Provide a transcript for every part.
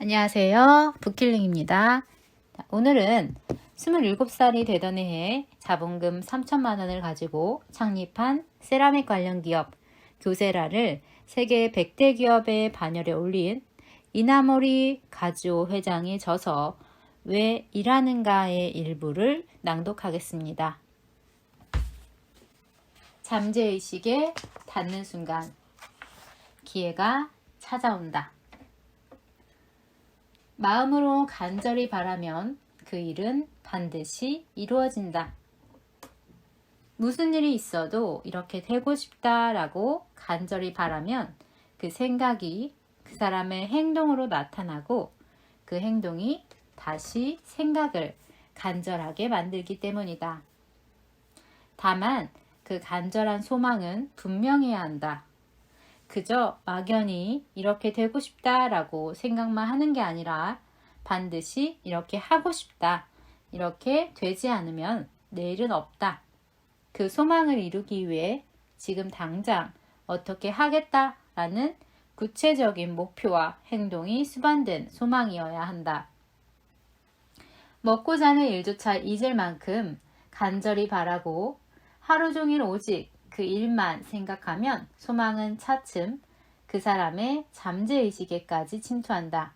안녕하세요. 북킬링입니다. 오늘은 27살이 되던 해에 자본금 3천만 원을 가지고 창립한 세라믹 관련 기업 교세라를 세계 100대 기업의 반열에 올린 이나모리 가즈오 회장의 저서 왜 일하는가의 일부를 낭독하겠습니다. 잠재의식에 닿는 순간 기회가 찾아온다. 마음으로 간절히 바라면 그 일은 반드시 이루어진다. 무슨 일이 있어도 이렇게 되고 싶다라고 간절히 바라면 그 생각이 그 사람의 행동으로 나타나고 그 행동이 다시 생각을 간절하게 만들기 때문이다. 다만 그 간절한 소망은 분명해야 한다. 그저 막연히 이렇게 되고 싶다라고 생각만 하는 게 아니라 반드시 이렇게 하고 싶다. 이렇게 되지 않으면 내일은 없다. 그 소망을 이루기 위해 지금 당장 어떻게 하겠다라는 구체적인 목표와 행동이 수반된 소망이어야 한다. 먹고 자는 일조차 잊을 만큼 간절히 바라고 하루 종일 오직 그 일만 생각하면 소망은 차츰 그 사람의 잠재의식에까지 침투한다.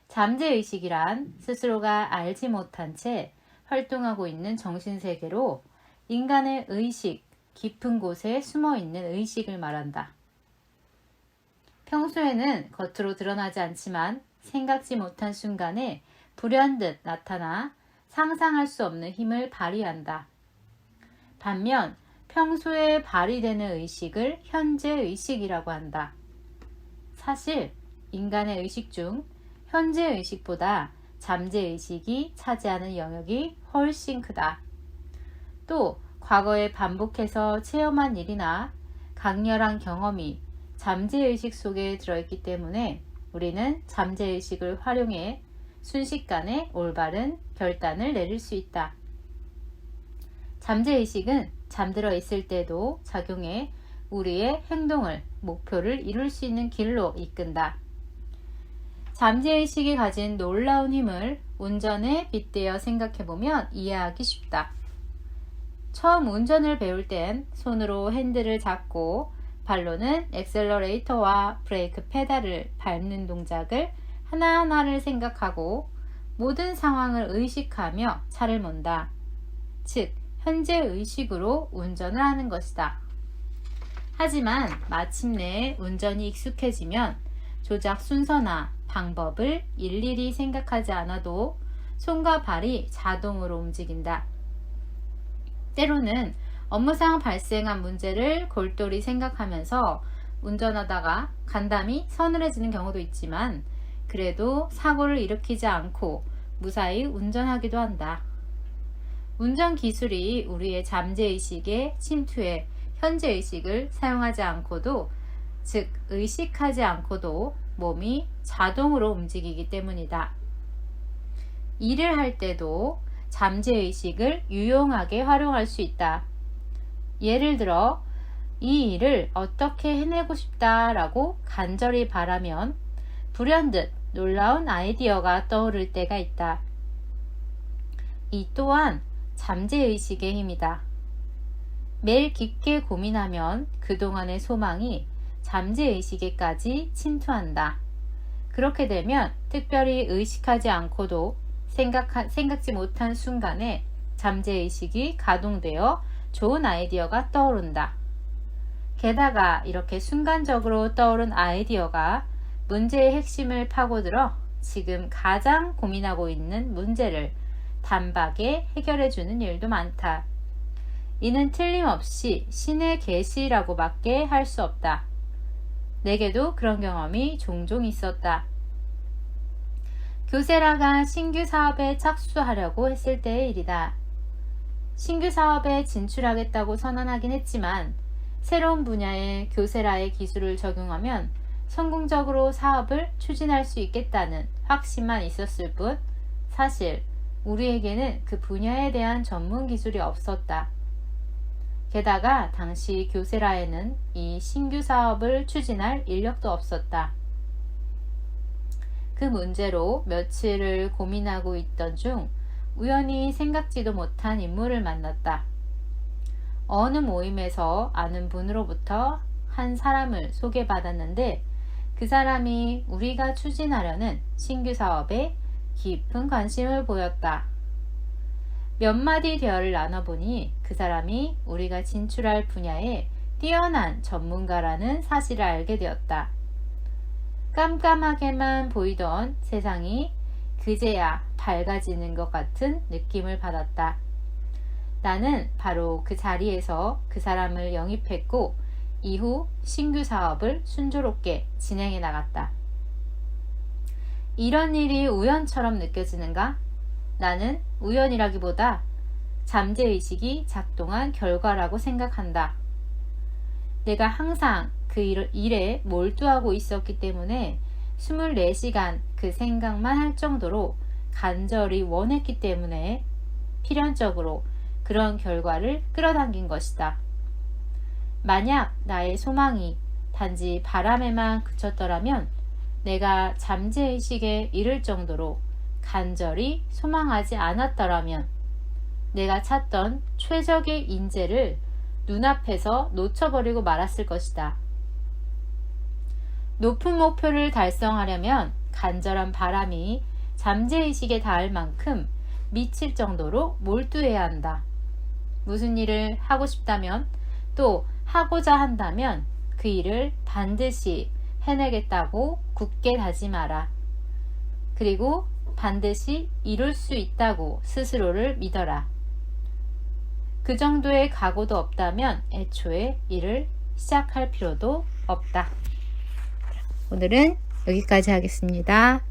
잠재의식이란 스스로가 알지 못한 채 활동하고 있는 정신세계로 인간의 의식, 깊은 곳에 숨어있는 의식을 말한다. 평소에는 겉으로 드러나지 않지만 생각지 못한 순간에 불현듯 나타나 상상할 수 없는 힘을 발휘한다. 반면 평소에 발휘되는 의식을 현재의식이라고 한다. 사실 인간의 의식 중 현재의식보다 잠재의식이 차지하는 영역이 훨씬 크다. 또 과거에 반복해서 체험한 일이나 강렬한 경험이 잠재의식 속에 들어있기 때문에 우리는 잠재의식을 활용해 순식간에 올바른 결단을 내릴 수 있다. 잠재의식은 잠들어 있을 때도 작용해 우리의 행동을, 목표를 이룰 수 있는 길로 이끈다. 잠재의식이 가진 놀라운 힘을 운전에 빗대어 생각해보면 이해하기 쉽다. 처음 운전을 배울 땐 손으로 핸들을 잡고 발로는 엑셀러레이터와 브레이크 페달을 밟는 동작을 하나하나를 생각하고 모든 상황을 의식하며 차를 몬다. 즉, 현재의식으로 운전을 하는 것이다. 하지만 마침내 운전이 익숙해지면 조작 순서나 방법을 일일이 생각하지 않아도 손과 발이 자동으로 움직인다. 때로는 업무상 발생한 문제를 골똘히 생각하면서 운전하다가 간담이 서늘해지는 경우도 있지만 그래도 사고를 일으키지 않고 무사히 운전하기도 한다. 운전 기술이 우리의 잠재의식에 침투해 현재의식을 사용하지 않고도, 즉 의식하지 않고도 몸이 자동으로 움직이기 때문이다. 일을 할 때도 잠재의식을 유용하게 활용할 수 있다. 예를 들어 이 일을 어떻게 해내고 싶다라고 간절히 바라면 불현듯 놀라운 아이디어가 떠오를 때가 있다. 이 또한 잠재의식의 힘이다. 매일 깊게 고민하면 그동안의 소망이 잠재의식에까지 침투한다. 그렇게 되면 특별히 의식하지 않고도 생각지 못한 순간에 잠재의식이 가동되어 좋은 아이디어가 떠오른다. 게다가 이렇게 순간적으로 떠오른 아이디어가 문제의 핵심을 파고들어 지금 가장 고민하고 있는 문제를 단박에 해결해주는 일도 많다. 이는 틀림없이 신의 계시라고 밖에 할 수 없다. 내게도 그런 경험이 종종 있었다. 교세라가 신규 사업에 착수하려고 했을 때의 일이다. 신규 사업에 진출하겠다고 선언하긴 했지만 새로운 분야에 교세라의 기술을 적용하면 성공적으로 사업을 추진할 수 있겠다는 확신만 있었을 뿐 사실 우리에게는 그 분야에 대한 전문 기술이 없었다. 게다가 당시 교세라에는 이 신규 사업을 추진할 인력도 없었다. 그 문제로 며칠을 고민하고 있던 중 우연히 생각지도 못한 인물을 만났다. 어느 모임에서 아는 분으로부터 한 사람을 소개받았는데 그 사람이 우리가 추진하려는 신규 사업에 깊은 관심을 보였다. 몇 마디 대화를 나눠보니 그 사람이 우리가 진출할 분야에 뛰어난 전문가라는 사실을 알게 되었다. 깜깜하게만 보이던 세상이 그제야 밝아지는 것 같은 느낌을 받았다. 나는 바로 그 자리에서 그 사람을 영입했고 이후 신규 사업을 순조롭게 진행해 나갔다. 이런 일이 우연처럼 느껴지는가? 나는 우연이라기보다 잠재의식이 작동한 결과라고 생각한다. 내가 항상 그 일에 몰두하고 있었기 때문에 24시간 그 생각만 할 정도로 간절히 원했기 때문에 필연적으로 그런 결과를 끌어당긴 것이다. 만약 나의 소망이 단지 바람에만 그쳤더라면 내가 잠재의식에 이를 정도로 간절히 소망하지 않았더라면 내가 찾던 최적의 인재를 눈앞에서 놓쳐버리고 말았을 것이다. 높은 목표를 달성하려면 간절한 바람이 잠재의식에 닿을 만큼 미칠 정도로 몰두해야 한다. 무슨 일을 하고 싶다면 또 하고자 한다면 그 일을 반드시 해내겠다고 굳게 다짐하라. 그리고 반드시 이룰 수 있다고 스스로를 믿어라. 그 정도의 각오도 없다면 애초에 일을 시작할 필요도 없다. 오늘은 여기까지 하겠습니다.